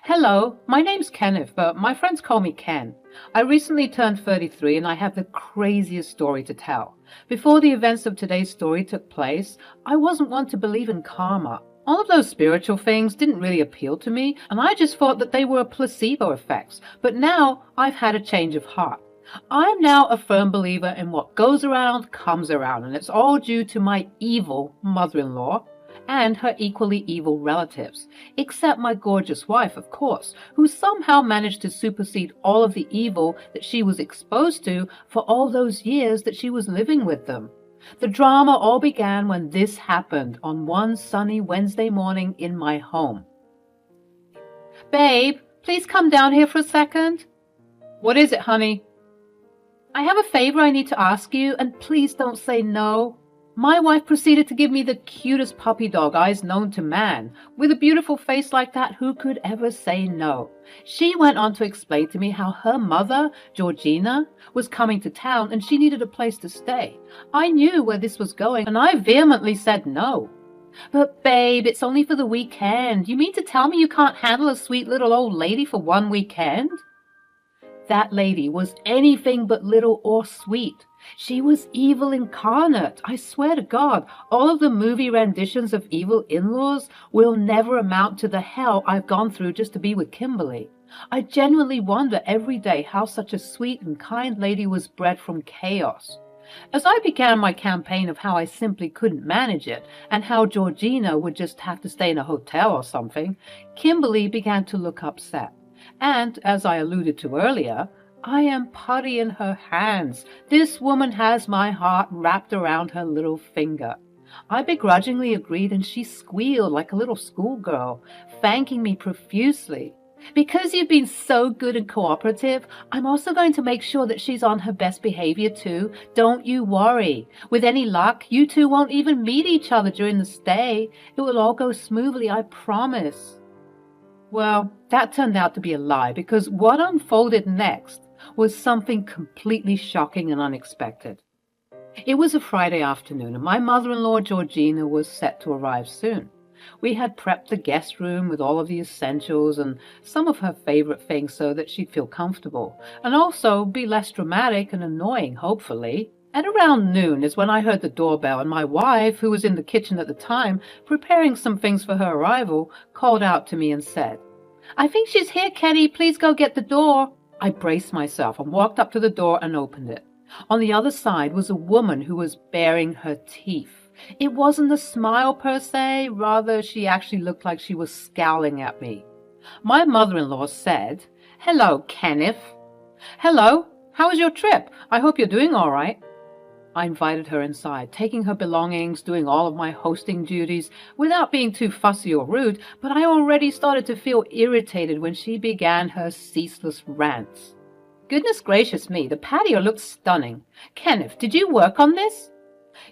Hello, my name's Kenneth, but my friends call me Ken. I recently turned 33 and I have the craziest story to tell. Before the events of today's story took place, I wasn't one to believe in karma. All of those spiritual things didn't really appeal to me, and I just thought that they were placebo effects. But now I've had a change of heart. I'm now a firm believer in what goes around comes around, and it's all due to my evil mother-in-law and her equally evil relatives, except my gorgeous wife, of course, who somehow managed to supersede all of the evil that she was exposed to for all those years that she was living with them. The drama all began when this happened on one sunny Wednesday morning in my home. Babe, please come down here for a second. What is it, honey? I have a favor I need to ask you, and please don't say no. My wife proceeded to give me the cutest puppy dog eyes known to man. With a beautiful face like that, who could ever say no? She went on to explain to me how her mother, Georgina, was coming to town and she needed a place to stay. I knew where this was going, and I vehemently said no. But babe, it's only for the weekend. You mean to tell me you can't handle a sweet little old lady for one weekend? That lady was anything but little or sweet. She was evil incarnate. I swear to God, all of the movie renditions of evil in-laws will never amount to the hell I've gone through just to be with Kimberly. I genuinely wonder every day how such a sweet and kind lady was bred from chaos. As I began my campaign of how I simply couldn't manage it, and how Georgina would just have to stay in a hotel or something, Kimberly began to look upset. And, as I alluded to earlier, I am putty in her hands. This woman has my heart wrapped around her little finger. I begrudgingly agreed, and she squealed like a little schoolgirl, thanking me profusely. Because you've been so good and cooperative, I'm also going to make sure that she's on her best behavior too. Don't you worry. With any luck, you two won't even meet each other during the stay. It will all go smoothly, I promise. Well, that turned out to be a lie, because what unfolded next was something completely shocking and unexpected. It was a Friday afternoon, and my mother-in-law, Georgina, was set to arrive soon. We had prepped the guest room with all of the essentials and some of her favorite things so that she'd feel comfortable, and also be less dramatic and annoying, hopefully. At around noon is when I heard the doorbell, and my wife, who was in the kitchen at the time, preparing some things for her arrival, called out to me and said, "I think she's here, Kenny. Please go get the door." I braced myself and walked up to the door and opened it. On the other side was a woman who was baring her teeth. It wasn't a smile per se, rather she actually looked like she was scowling at me. My mother-in-law said, "Hello, Kenneth." "Hello. How was your trip? I hope you're doing all right." I invited her inside, taking her belongings, doing all of my hosting duties, without being too fussy or rude, but I already started to feel irritated when she began her ceaseless rants. Goodness gracious me, the patio looks stunning. Kenneth, did you work on this?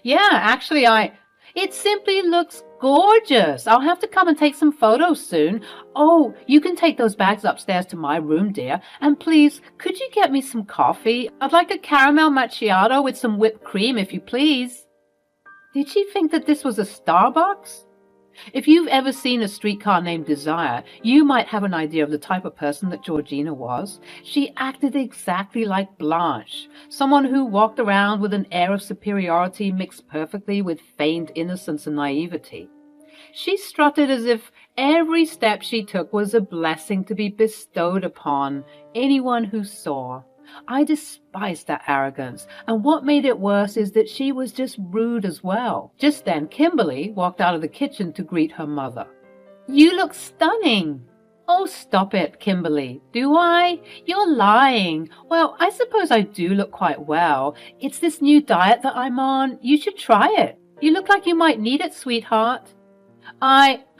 Yeah, actually It simply looks gorgeous. I'll have to come and take some photos soon. Oh, you can take those bags upstairs to my room, dear. And please, could you get me some coffee? I'd like a caramel macchiato with some whipped cream, if you please. Did she think that this was a Starbucks? If you've ever seen A Streetcar Named Desire, you might have an idea of the type of person that Georgina was. She acted exactly like Blanche, someone who walked around with an air of superiority mixed perfectly with feigned innocence and naivety. She strutted as if every step she took was a blessing to be bestowed upon anyone who saw. I despised that arrogance, and what made it worse is that she was just rude as well. Just then, Kimberly walked out of the kitchen to greet her mother. "You look stunning." "Oh, stop it, Kimberly." "Do I? You're lying." "Well, I suppose I do look quite well. It's this new diet that I'm on. You should try it. You look like you might need it, sweetheart."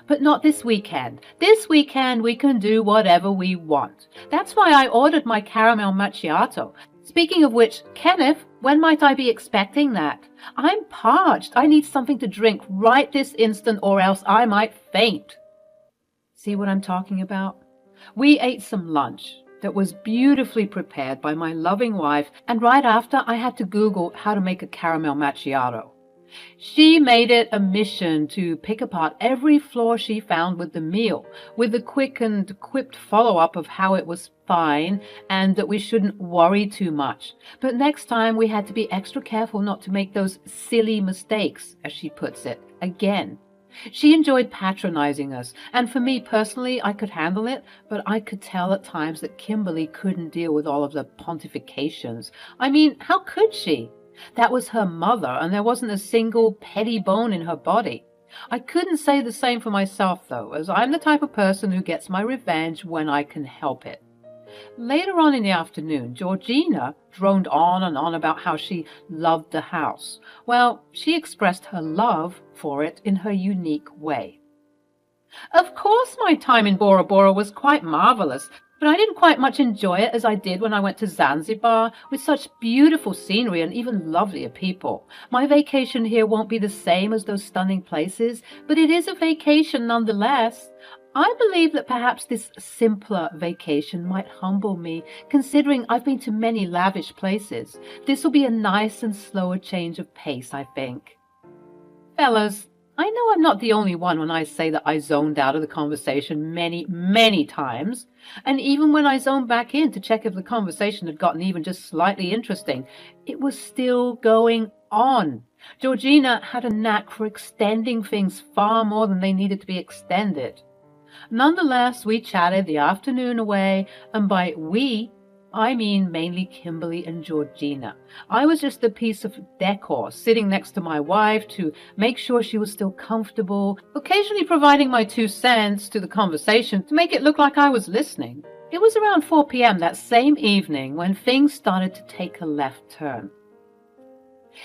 But not this weekend. This weekend we can do whatever we want. That's why I ordered my caramel macchiato. Speaking of which, Kenneth, when might I be expecting that? I'm parched. I need something to drink right this instant, or else I might faint. See what I'm talking about? We ate some lunch that was beautifully prepared by my loving wife, and right after I had to Google how to make a caramel macchiato. She made it a mission to pick apart every flaw she found with the meal, with the quick and quipped follow-up of how it was fine and that we shouldn't worry too much. But next time we had to be extra careful not to make those silly mistakes, as she puts it, again. She enjoyed patronizing us, and for me personally, I could handle it, but I could tell at times that Kimberly couldn't deal with all of the pontifications. I mean, how could she? That was her mother, and there wasn't a single petty bone in her body. I couldn't say the same for myself, though, as I'm the type of person who gets my revenge when I can help it. Later on in the afternoon, Georgina droned on and on about how she loved the house. Well, she expressed her love for it in her unique way. Of course, my time in Bora Bora was quite marvelous, but I didn't quite much enjoy it as I did when I went to Zanzibar, with such beautiful scenery and even lovelier people. My vacation here won't be the same as those stunning places, but it is a vacation nonetheless. I believe that perhaps this simpler vacation might humble me, considering I've been to many lavish places. This will be a nice and slower change of pace, I think. Fellas, I know I'm not the only one when I say that I zoned out of the conversation many, many times, and even when I zoned back in to check if the conversation had gotten even just slightly interesting, it was still going on. Georgina had a knack for extending things far more than they needed to be extended. Nonetheless, we chatted the afternoon away, and by we, I mean mainly Kimberly and Georgina. I was just a piece of decor sitting next to my wife to make sure she was still comfortable, occasionally providing my 2 cents to the conversation to make it look like I was listening. It was around 4 p.m. that same evening when things started to take a left turn.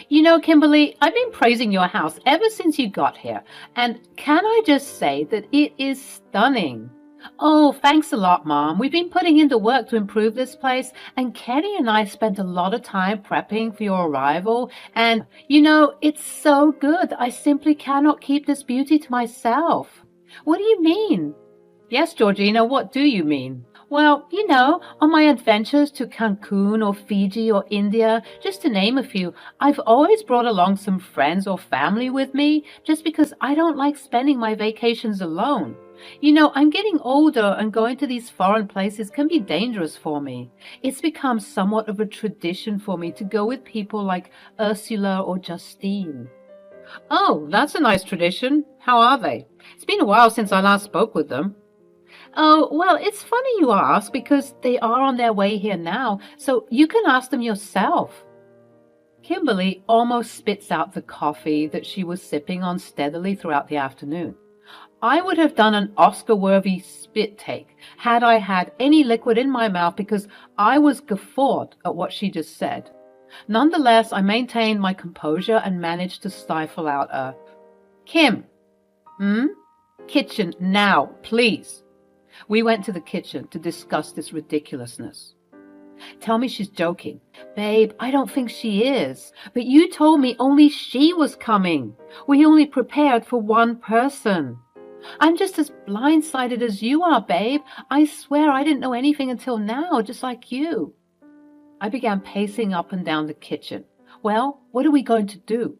You know, Kimberly, I've been praising your house ever since you got here, and can I just say that it is stunning? Oh, thanks a lot, Mom. We've been putting in the work to improve this place, and Kenny and I spent a lot of time prepping for your arrival, and, you know, it's so good. I simply cannot keep this beauty to myself. What do you mean? Yes, Georgina, what do you mean? Well, you know, on my adventures to Cancun or Fiji or India, just to name a few, I've always brought along some friends or family with me, just because I don't like spending my vacations alone. You know, I'm getting older, and going to these foreign places can be dangerous for me. It's become somewhat of a tradition for me to go with people like Ursula or Justine. Oh, that's a nice tradition. How are they? It's been a while since I last spoke with them. Oh, well, it's funny you ask, because they are on their way here now, so you can ask them yourself. Kimberly almost spits out the coffee that she was sipping on steadily throughout the afternoon. I would have done an Oscar-worthy spit take had I had any liquid in my mouth, because I was guffawed at what she just said. Nonetheless, I maintained my composure and managed to stifle out a, "Kim." "Kitchen now, please." We went to the kitchen to discuss this ridiculousness. Tell me she's joking. Babe, I don't think she is. But you told me only she was coming. We only prepared for one person. I'm just as blindsided as you are, babe. I swear I didn't know anything until now, just like you. I began pacing up and down the kitchen. Well, what are we going to do?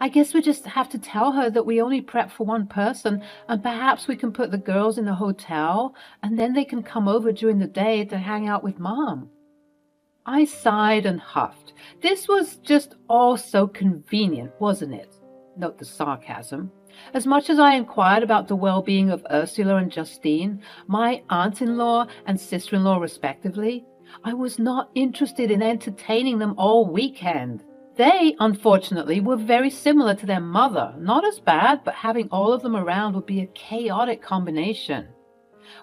I guess we just have to tell her that we only prep for one person, and perhaps we can put the girls in a hotel, and then they can come over during the day to hang out with Mom. I sighed and huffed. This was just all so convenient, wasn't it? Note the sarcasm. As much as I inquired about the well-being of Ursula and Justine, my aunt-in-law and sister-in-law respectively, I was not interested in entertaining them all weekend. They, unfortunately, were very similar to their mother. Not as bad, but having all of them around would be a chaotic combination.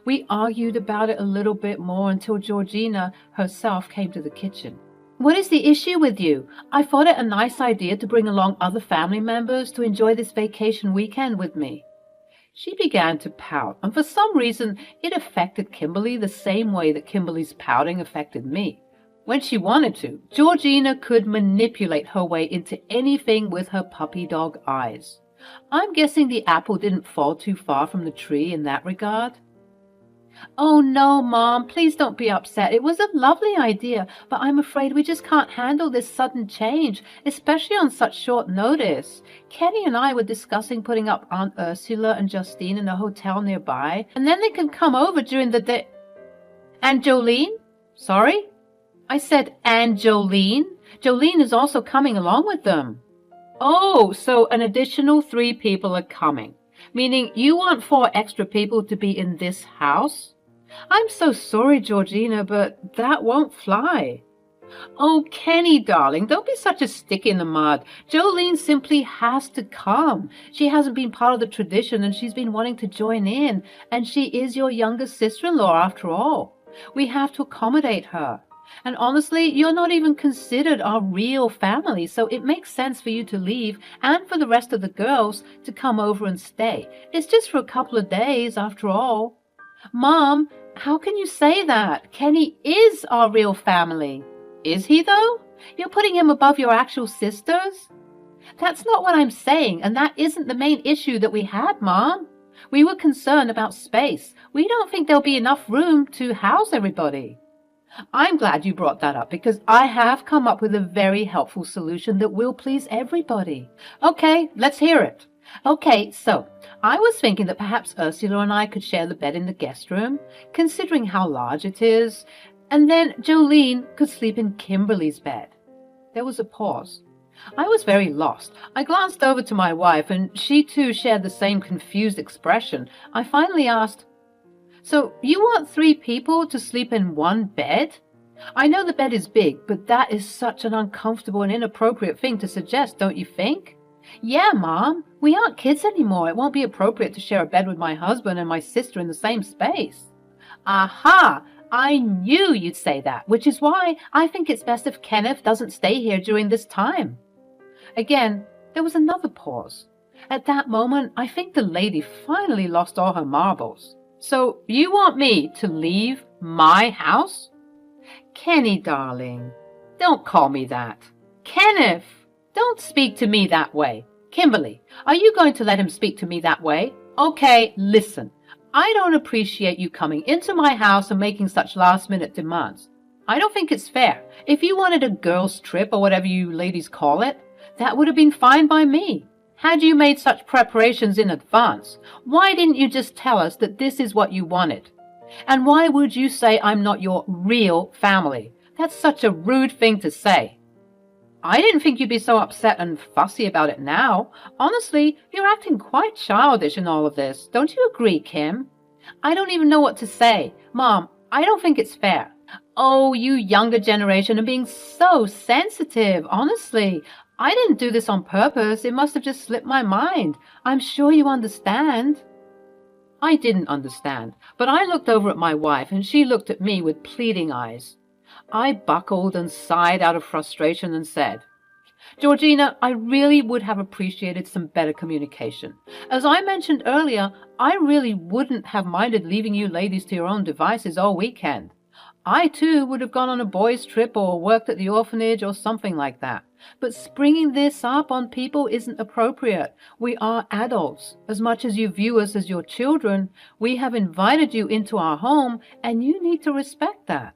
We argued about it a little bit more until Georgina herself came to the kitchen. What is the issue with you? I thought it a nice idea to bring along other family members to enjoy this vacation weekend with me. She began to pout, and for some reason it affected Kimberly the same way that Kimberly's pouting affected me. When she wanted to, Georgina could manipulate her way into anything with her puppy dog eyes. I'm guessing the apple didn't fall too far from the tree in that regard. Oh, no, Mom, please don't be upset. It was a lovely idea, but I'm afraid we just can't handle this sudden change, especially on such short notice. Kenny and I were discussing putting up Aunt Ursula and Justine in a hotel nearby, and then they can come over during the day. And Jolene? Sorry? I said, and Jolene? Jolene is also coming along with them. Oh, so an additional 3 people are coming, meaning you want 4 extra people to be in this house? I'm so sorry, Georgina, but that won't fly. Oh, Kenny, darling, don't be such a stick in the mud. Jolene simply has to come. She hasn't been part of the tradition, and she's been wanting to join in, and she is your younger sister-in-law after all. We have to accommodate her. And honestly, you're not even considered our real family, so it makes sense for you to leave and for the rest of the girls to come over and stay. It's just for a couple of days, after all. Mom, how can you say that? Kenny is our real family. Is he, though? You're putting him above your actual sisters? That's not what I'm saying, and that isn't the main issue that we had, Mom. We were concerned about space. We don't think there'll be enough room to house everybody. I'm glad you brought that up, because I have come up with a very helpful solution that will please everybody. Okay, let's hear it. Okay, so I was thinking that perhaps Ursula and I could share the bed in the guest room, considering how large it is, and then Jolene could sleep in Kimberly's bed. There was a pause. I was very lost. I glanced over to my wife, and she too shared the same confused expression. I finally asked, "So you want 3 people to sleep in one bed? I know the bed is big, but that is such an uncomfortable and inappropriate thing to suggest, don't you think?" "Yeah, Mom. We aren't kids anymore. It won't be appropriate to share a bed with my husband and my sister in the same space." Aha! I knew you'd say that, which is why I think it's best if Kenneth doesn't stay here during this time. Again, there was another pause. At that moment, I think the lady finally lost all her marbles. "So you want me to leave my house?" "Kenny, darling, don't call me that." "Kenneth, don't speak to me that way." "Kimberly, are you going to let him speak to me that way?" "Okay, listen. I don't appreciate you coming into my house and making such last-minute demands. I don't think it's fair. If you wanted a girls' trip or whatever you ladies call it, that would have been fine by me. Had you made such preparations in advance, why didn't you just tell us that this is what you wanted? And why would you say I'm not your real family? That's such a rude thing to say." "I didn't think you'd be so upset and fussy about it now. Honestly, you're acting quite childish in all of this. Don't you agree, Kim?" "I don't even know what to say. Mom, I don't think it's fair." "Oh, you younger generation are being so sensitive. Honestly, I didn't do this on purpose. It must have just slipped my mind. I'm sure you understand." I didn't understand, but I looked over at my wife, and she looked at me with pleading eyes. I buckled and sighed out of frustration and said, "Georgina, I really would have appreciated some better communication. As I mentioned earlier, I really wouldn't have minded leaving you ladies to your own devices all weekend. I, too, would have gone on a boys' trip or worked at the orphanage or something like that. But springing this up on people isn't appropriate. We are adults. As much as you view us as your children, we have invited you into our home, and you need to respect that."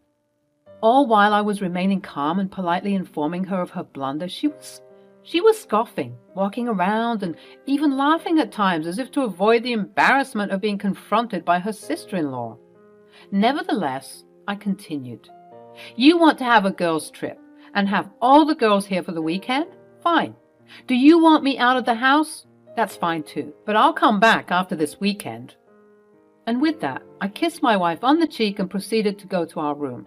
All while I was remaining calm and politely informing her of her blunder, she was scoffing, walking around, and even laughing at times as if to avoid the embarrassment of being confronted by her sister-in-law. Nevertheless, I continued, "You want to have a girls' trip and have all the girls here for the weekend? Fine. Do you want me out of the house? That's fine too, but I'll come back after this weekend." And with that, I kissed my wife on the cheek and proceeded to go to our room.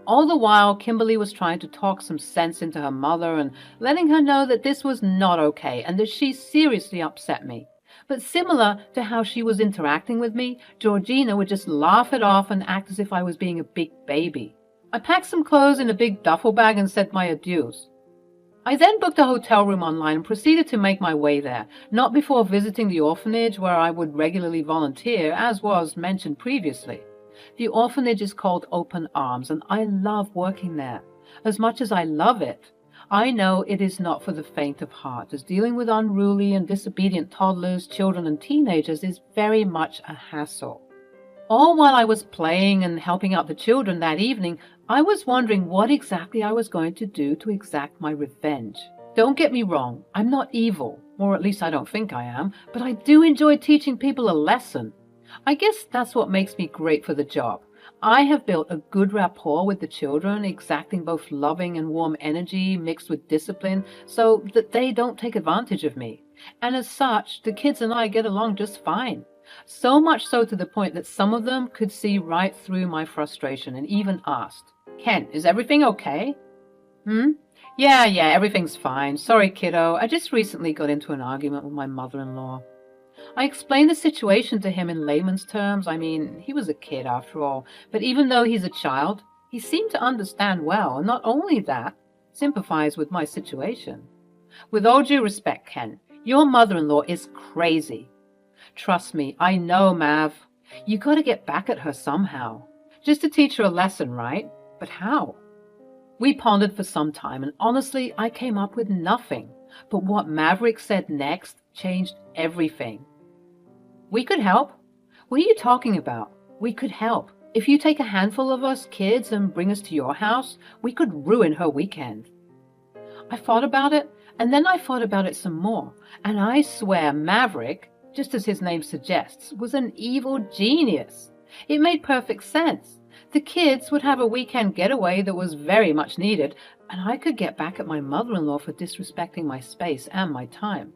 All the while, Kimberly was trying to talk some sense into her mother and letting her know that this was not okay and that she seriously upset me. But similar to how she was interacting with me, Georgina would just laugh it off and act as if I was being a big baby. I packed some clothes in a big duffel bag and said my adieus. I then booked a hotel room online and proceeded to make my way there, not before visiting the orphanage where I would regularly volunteer, as was mentioned previously. The orphanage is called Open Arms, and I love working there. As much as I love it, I know it is not for the faint of heart, as dealing with unruly and disobedient toddlers, children, and teenagers is very much a hassle. All while I was playing and helping out the children that evening, I was wondering what exactly I was going to do to exact my revenge. Don't get me wrong, I'm not evil, or at least I don't think I am, but I do enjoy teaching people a lesson. I guess that's what makes me great for the job. I have built a good rapport with the children, exacting both loving and warm energy mixed with discipline so that they don't take advantage of me. And as such, the kids and I get along just fine. So much so to the point that some of them could see right through my frustration and even asked, "Ken, is everything okay?" Hmm? Yeah, everything's fine. Sorry, kiddo. I just recently got into an argument with my mother-in-law. I explained the situation to him in layman's terms. I mean, he was a kid after all, but even though he's a child, he seemed to understand well, and not only that, sympathize with my situation. With all due respect, Ken, your mother-in-law is crazy. Trust me, I know, Mav. You gotta get back at her somehow. Just to teach her a lesson, right? But how? We pondered for some time, and honestly, I came up with nothing. But what Maverick said next changed everything. We could help. What are you talking about? We could help. If you take a handful of us kids and bring us to your house, we could ruin her weekend. I thought about it, and then I thought about it some more, and I swear Maverick, just as his name suggests, was an evil genius. It made perfect sense. The kids would have a weekend getaway that was very much needed, and I could get back at my mother-in-law for disrespecting my space and my time.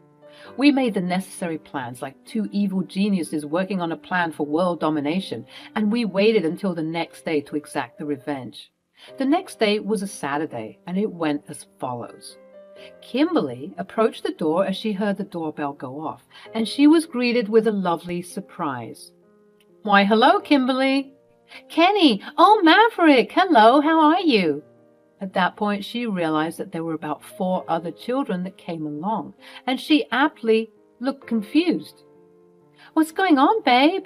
We made the necessary plans like two evil geniuses working on a plan for world domination, and we waited until the next day to exact the revenge. The next day was a Saturday, and it went as follows. Kimberly approached the door as she heard the doorbell go off, and she was greeted with a lovely surprise. "Why, hello, Kimberly." "Kenny! Oh, Maverick! Hello, how are you?" At that point, she realized that there were about 4 other children that came along, and she aptly looked confused. "What's going on, babe?"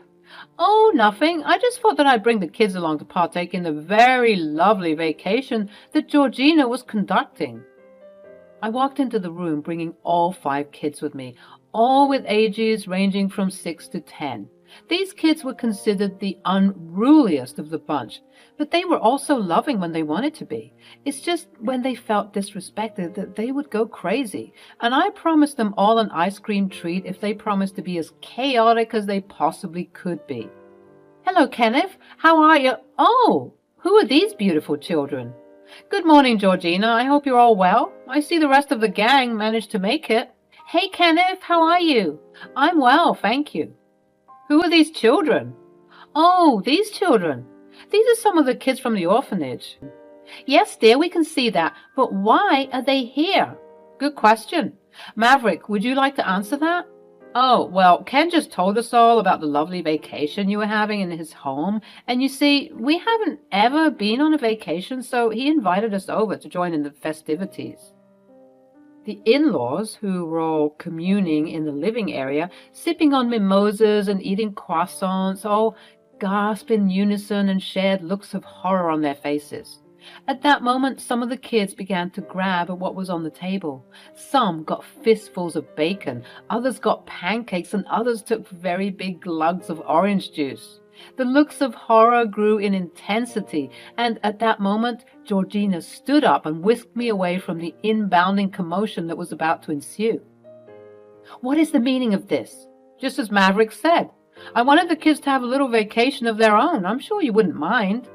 "Oh, nothing. I just thought that I'd bring the kids along to partake in the very lovely vacation that Georgina was conducting." I walked into the room bringing all 5 kids with me, all with ages ranging from 6 to 10. These kids were considered the unruliest of the bunch, but they were also loving when they wanted to be. It's just when they felt disrespected that they would go crazy, and I promised them all an ice cream treat if they promised to be as chaotic as they possibly could be. "Hello, Kenneth. How are you? Oh, who are these beautiful children?" "Good morning, Georgina. I hope you're all well. I see the rest of the gang managed to make it." "Hey, Kenneth. How are you?" "I'm well, thank you." "Who are these children?" "Oh, these children. These are some of the kids from the orphanage." "Yes, dear, we can see that. But why are they here?" "Good question. Maverick, would you like to answer that?" "Oh, well, Ken just told us all about the lovely vacation you were having in his home. And you see, we haven't ever been on a vacation, so he invited us over to join in the festivities." The in-laws, who were all communing in the living area, sipping on mimosas and eating croissants, all gasped in unison and shared looks of horror on their faces. At that moment, some of the kids began to grab at what was on the table. Some got fistfuls of bacon, others got pancakes, and others took very big glugs of orange juice. The looks of horror grew in intensity, and at that moment, Georgina stood up and whisked me away from the inbounding commotion that was about to ensue. "What is the meaning of this?" "Just as Maverick said. I wanted the kids to have a little vacation of their own. I'm sure you wouldn't mind."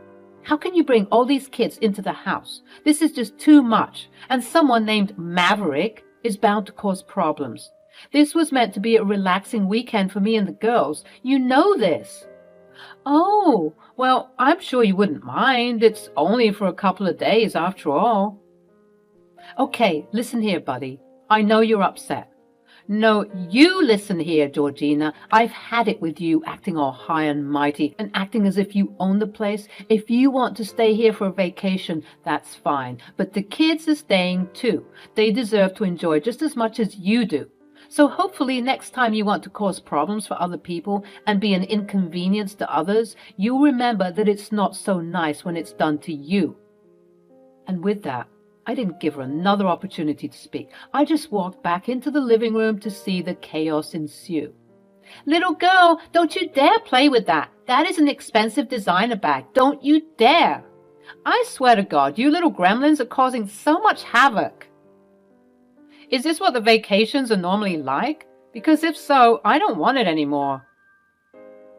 "How can you bring all these kids into the house? This is just too much, and someone named Maverick is bound to cause problems. This was meant to be a relaxing weekend for me and the girls. You know this." "Oh, well, I'm sure you wouldn't mind. It's only for a couple of days after all." "Okay, listen here, buddy. I know you're upset." "No, you listen here, Georgina. I've had it with you acting all high and mighty and acting as if you own the place. If you want to stay here for a vacation, that's fine. But the kids are staying too. They deserve to enjoy just as much as you do. So hopefully next time you want to cause problems for other people and be an inconvenience to others, you'll remember that it's not so nice when it's done to you." And with that, I didn't give her another opportunity to speak. I just walked back into the living room to see the chaos ensue. Little girl, don't you dare play with that. That is an expensive designer bag. Don't you dare. I swear to God, you little gremlins are causing so much havoc. Is this what the vacations are normally like? Because if so, I don't want it anymore.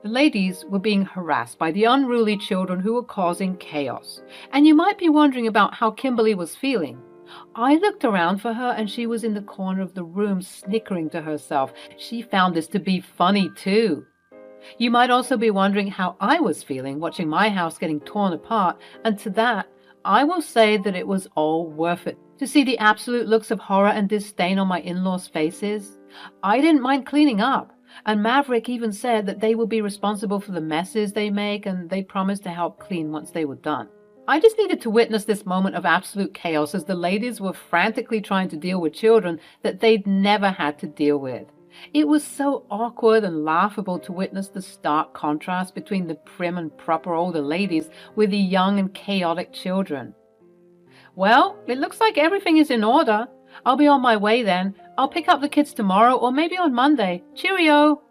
The ladies were being harassed by the unruly children who were causing chaos. And you might be wondering about how Kimberly was feeling. I looked around for her and she was in the corner of the room snickering to herself. She found this to be funny too. You might also be wondering how I was feeling watching my house getting torn apart, and to that, I will say that it was all worth it. To see the absolute looks of horror and disdain on my in-laws' faces, I didn't mind cleaning up. And Maverick even said that they will be responsible for the messes they make, and they promised to help clean once they were done. I just needed to witness this moment of absolute chaos as the ladies were frantically trying to deal with children that they'd never had to deal with. It was so awkward and laughable to witness the stark contrast between the prim and proper older ladies with the young and chaotic children. Well, it looks like everything is in order. I'll be on my way then. I'll pick up the kids tomorrow or maybe on Monday. Cheerio!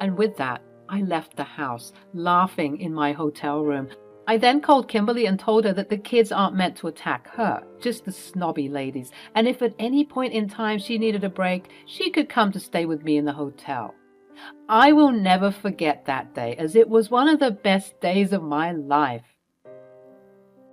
And with that, I left the house, laughing in my hotel room. I then called Kimberly and told her that the kids aren't meant to attack her, just the snobby ladies, and if at any point in time she needed a break, she could come to stay with me in the hotel. I will never forget that day, as it was one of the best days of my life.